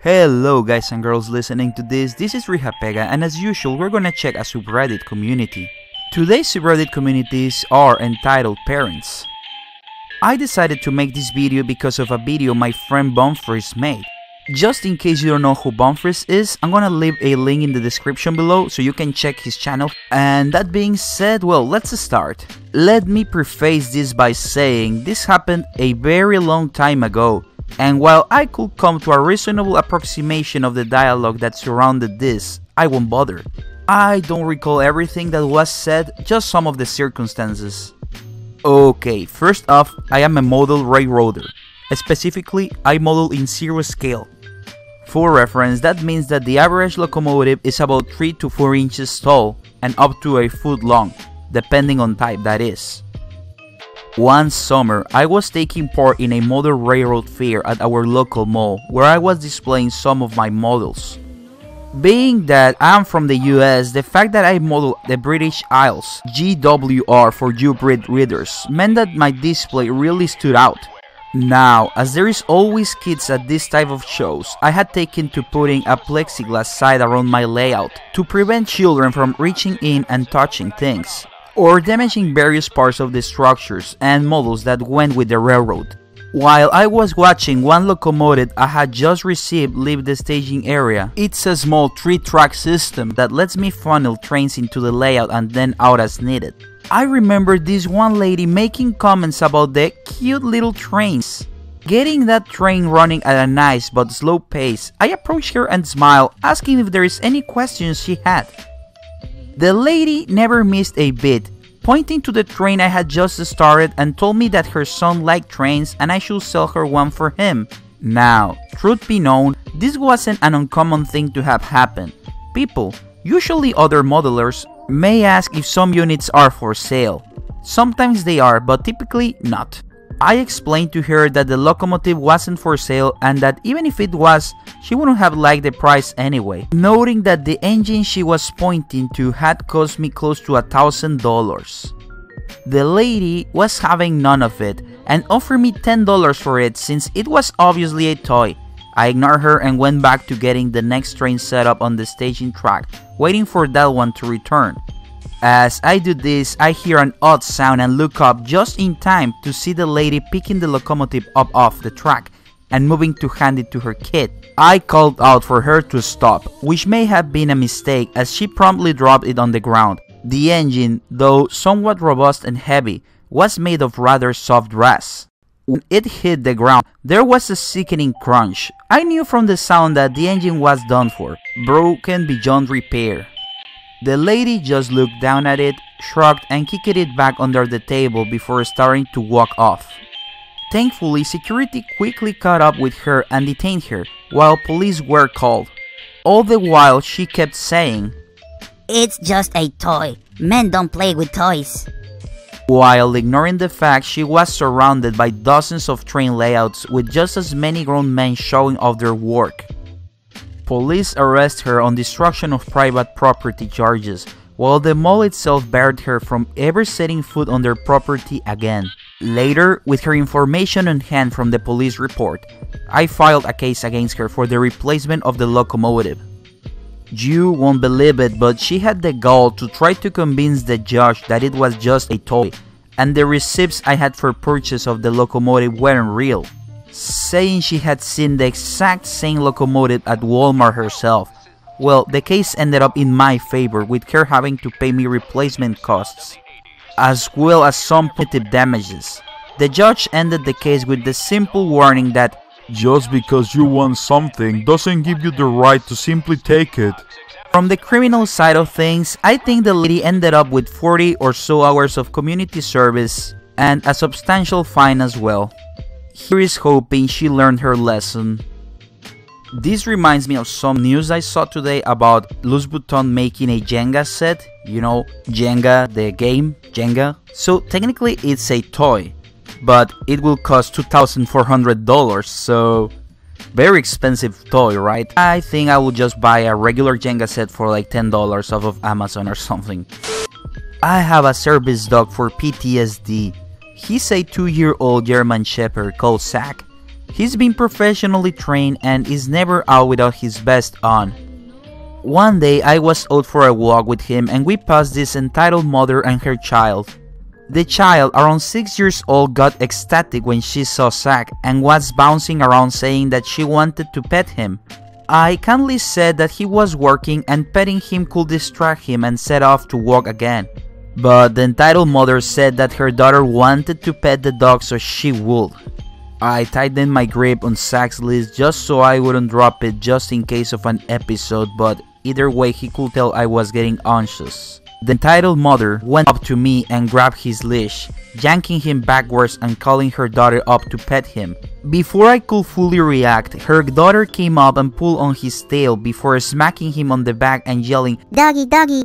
Hello guys and girls listening to this is Rija and as usual we're gonna check a subreddit community. Today's subreddit communities are entitled Parents. I decided to make this video because of a video my friend Bumfris made. Just in case you don't know who Bumfris is, I'm gonna leave a link in the description below so you can check his channel. And that being said, well, let's start. Let me preface this by saying this happened a very long time ago. And while I could come to a reasonable approximation of the dialogue that surrounded this, I won't bother. I don't recall everything that was said, just some of the circumstances. Okay, first off, I am a model railroader. Specifically, I model in 0 scale. For reference, that means that the average locomotive is about 3 to 4 inches tall and up to a foot long, depending on type that is. One summer, I was taking part in a model railroad fair at our local mall where I was displaying some of my models. Being that I'm from the US, the fact that I model the British Isles, GWR for you Brit readers, meant that my display really stood out. Now, as there is always kids at this type of shows, I had taken to putting a plexiglass side around my layout to prevent children from reaching in and touching things, or damaging various parts of the structures and models that went with the railroad. While I was watching one locomotive I had just received leave the staging area, it's a small 3-track system that lets me funnel trains into the layout and then out as needed. I remember this one lady making comments about the cute little trains. Getting that train running at a nice but slow pace, I approached her and smiled, asking if there is any questions she had. The lady never missed a beat, pointing to the train I had just started and told me that her son liked trains and I should sell her one for him. Now, truth be known, this wasn't an uncommon thing to have happen. People, usually other modelers, may ask if some units are for sale. Sometimes they are, but typically not. I explained to her that the locomotive wasn't for sale and that even if it was, she wouldn't have liked the price anyway, noting that the engine she was pointing to had cost me close to $1,000. The lady was having none of it and offered me $10 for it since it was obviously a toy. I ignored her and went back to getting the next train set up on the staging track, waiting for that one to return. As I do this, I hear an odd sound and look up just in time to see the lady picking the locomotive up off the track and moving to hand it to her kid. I called out for her to stop, which may have been a mistake as she promptly dropped it on the ground. The engine, though somewhat robust and heavy, was made of rather soft brass. When it hit the ground, there was a sickening crunch. I knew from the sound that the engine was done for, broken beyond repair. The lady just looked down at it, shrugged and kicked it back under the table before starting to walk off. Thankfully, security quickly caught up with her and detained her, while police were called. All the while she kept saying, "It's just a toy. Men don't play with toys." While ignoring the fact she was surrounded by dozens of train layouts with just as many grown men showing off their work. Police arrest her on destruction of private property charges, while the mall itself barred her from ever setting foot on their property again. Later, with her information on hand from the police report, I filed a case against her for the replacement of the locomotive. You won't believe it, but she had the gall to try to convince the judge that it was just a toy, and the receipts I had for purchase of the locomotive weren't real, saying she had seen the exact same locomotive at Walmart herself. Well, the case ended up in my favor, with her having to pay me replacement costs, as well as some punitive damages. The judge ended the case with the simple warning that just because you want something doesn't give you the right to simply take it. From the criminal side of things, I think the lady ended up with 40 or so hours of community service and a substantial fine as well. Here is hoping she learned her lesson. This reminds me of some news I saw today about Louis Vuitton making a Jenga set. You know, Jenga, the game, Jenga. So technically it's a toy, but it will cost $2,400, so very expensive toy, right? I think I will just buy a regular Jenga set for like $10 off of Amazon or something. I have a service dog for PTSD. He's a 2-year-old German Shepherd called Zack. He's been professionally trained and is never out without his vest on. One day I was out for a walk with him and we passed this entitled mother and her child. The child, around 6 years old, got ecstatic when she saw Zack and was bouncing around saying that she wanted to pet him. I kindly said that he was working and petting him could distract him and set off to walk again. But the entitled mother said that her daughter wanted to pet the dog so she would. I tightened my grip on Zack's leash just so I wouldn't drop it just in case of an episode, but either way he could tell I was getting anxious. The entitled mother went up to me and grabbed his leash, yanking him backwards and calling her daughter up to pet him. Before I could fully react, her daughter came up and pulled on his tail before smacking him on the back and yelling, "Doggy, doggy."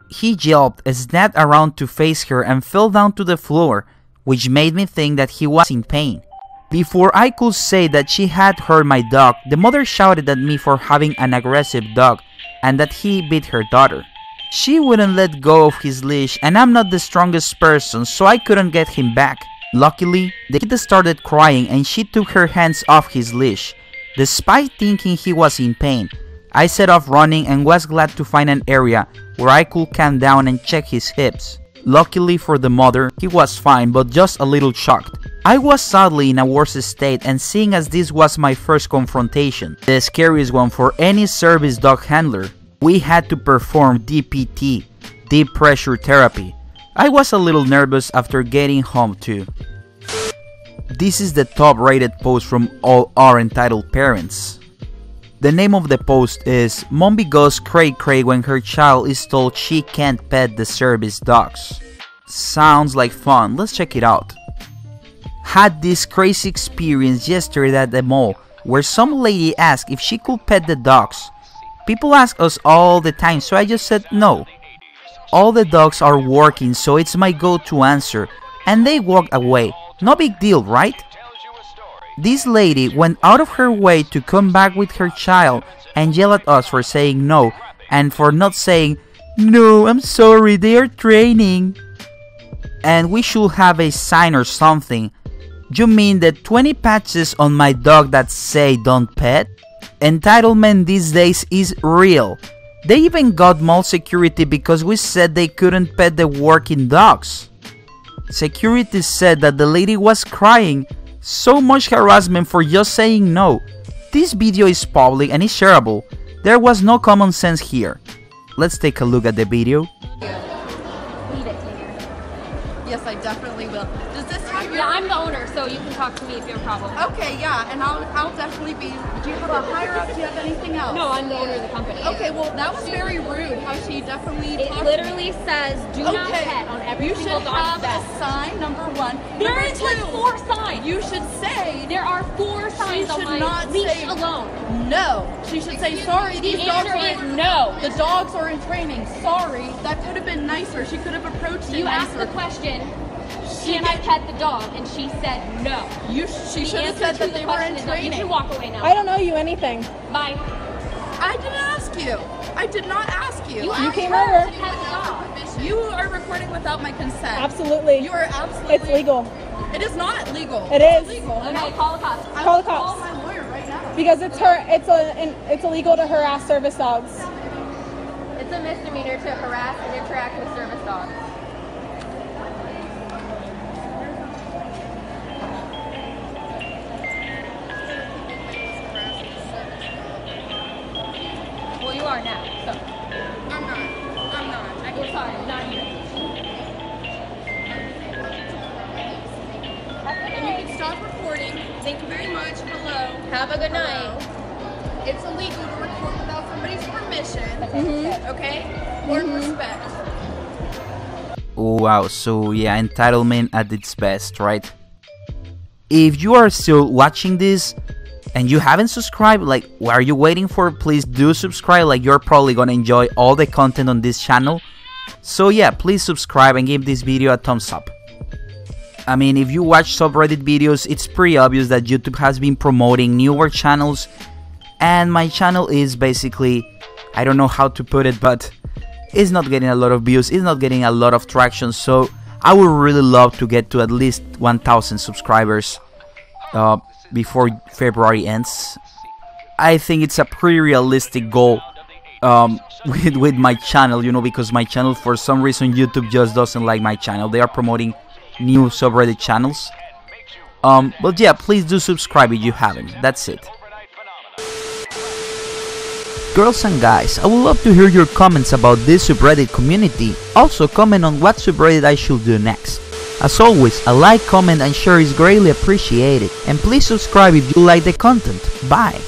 He yelped, snapped around to face her and fell down to the floor, which made me think that he was in pain. Before I could say that she had hurt my dog, the mother shouted at me for having an aggressive dog and that he beat her daughter. She wouldn't let go of his leash and I'm not the strongest person, so I couldn't get him back. Luckily, the kid started crying and she took her hands off his leash. Despite thinking he was in pain, I set off running and was glad to find an area where I could calm down and check his hips. Luckily for the mother, he was fine but just a little shocked. I was sadly in a worse state, and seeing as this was my first confrontation, the scariest one for any service dog handler, we had to perform DPT, deep pressure therapy. I was a little nervous after getting home too. This is the top rated post from all our entitled parents. The name of the post is "Mommy goes cray cray when her child is told she can't pet the service dogs." Sounds like fun, let's check it out. Had this crazy experience yesterday at the mall where some lady asked if she could pet the dogs. People ask us all the time, so I just said no. All the dogs are working, so it's my go-to answer, and they walked away. No big deal, right? This lady went out of her way to come back with her child and yell at us for saying no and for not saying, "No, I'm sorry, they are training." And we should have a sign or something. You mean the 20 patches on my dog that say don't pet? Entitlement these days is real. They even got mall security because we said they couldn't pet the working dogs. Security said that the lady was crying. So much harassment for just saying no. This video is public and is shareable. There was no common sense here. Let's take a look at the video. Yes, I definitely will. Does this have your... Yeah, I'm the owner, so you can talk to me if you have a problem. Okay, yeah, and I'll definitely be... Do you have a higher up? Do you have anything else? No, I'm the owner of the company. Okay, well, that was very rude how she definitely It talked literally says do not pet on every you single should dog's have vest. a sign, number one. There Number is like two, 4 signs. You should say... There are 4 signs on should my not leash say alone. No. She should say, sorry, The these dogs answer are is in... no. The dogs are in training. Sorry. That could have been nicer. She could have approached it You asked nicer. the question, can I pet the dog? And she said no. She should have said that they were in You training. can walk away now. I don't know you anything. Bye. I didn't ask you. I did not ask you. You came asked her over. to pet the dog. You are recording without my consent. Absolutely. You are absolutely. It's legal. It is not legal. It is. Legal. Okay, call the cops. I Call will the cops. Call my lawyer right now. Because it's illegal to harass service dogs. It's a misdemeanor to harass and interact with service dogs. Well, you are now, so. I'm not. We're sorry, not you. And you can stop recording. Thank you very much. Hello. Have a good night. It's illegal to record without somebody's permission. Okay? Learn respect. Wow, so yeah, entitlement at its best, right? If you are still watching this and you haven't subscribed, like, what are you waiting for? Please do subscribe, like, you're probably gonna enjoy all the content on this channel. So yeah, please subscribe and give this video a thumbs up. I mean, if you watch subreddit videos, it's pretty obvious that YouTube has been promoting newer channels, and my channel is basically, I don't know how to put it, but it's not getting a lot of views, it's not getting a lot of traction, so I would really love to get to at least 1,000 subscribers. before February ends. I think it's a pretty realistic goal with my channel, you know, because my channel, for some reason, YouTube just doesn't like my channel. They are promoting new subreddit channels. But yeah, please do subscribe if you haven't. That's it. Girls and guys, I would love to hear your comments about this subreddit community. Also comment on what subreddit I should do next. As always, a like, comment and share is greatly appreciated. And please subscribe if you like the content. Bye!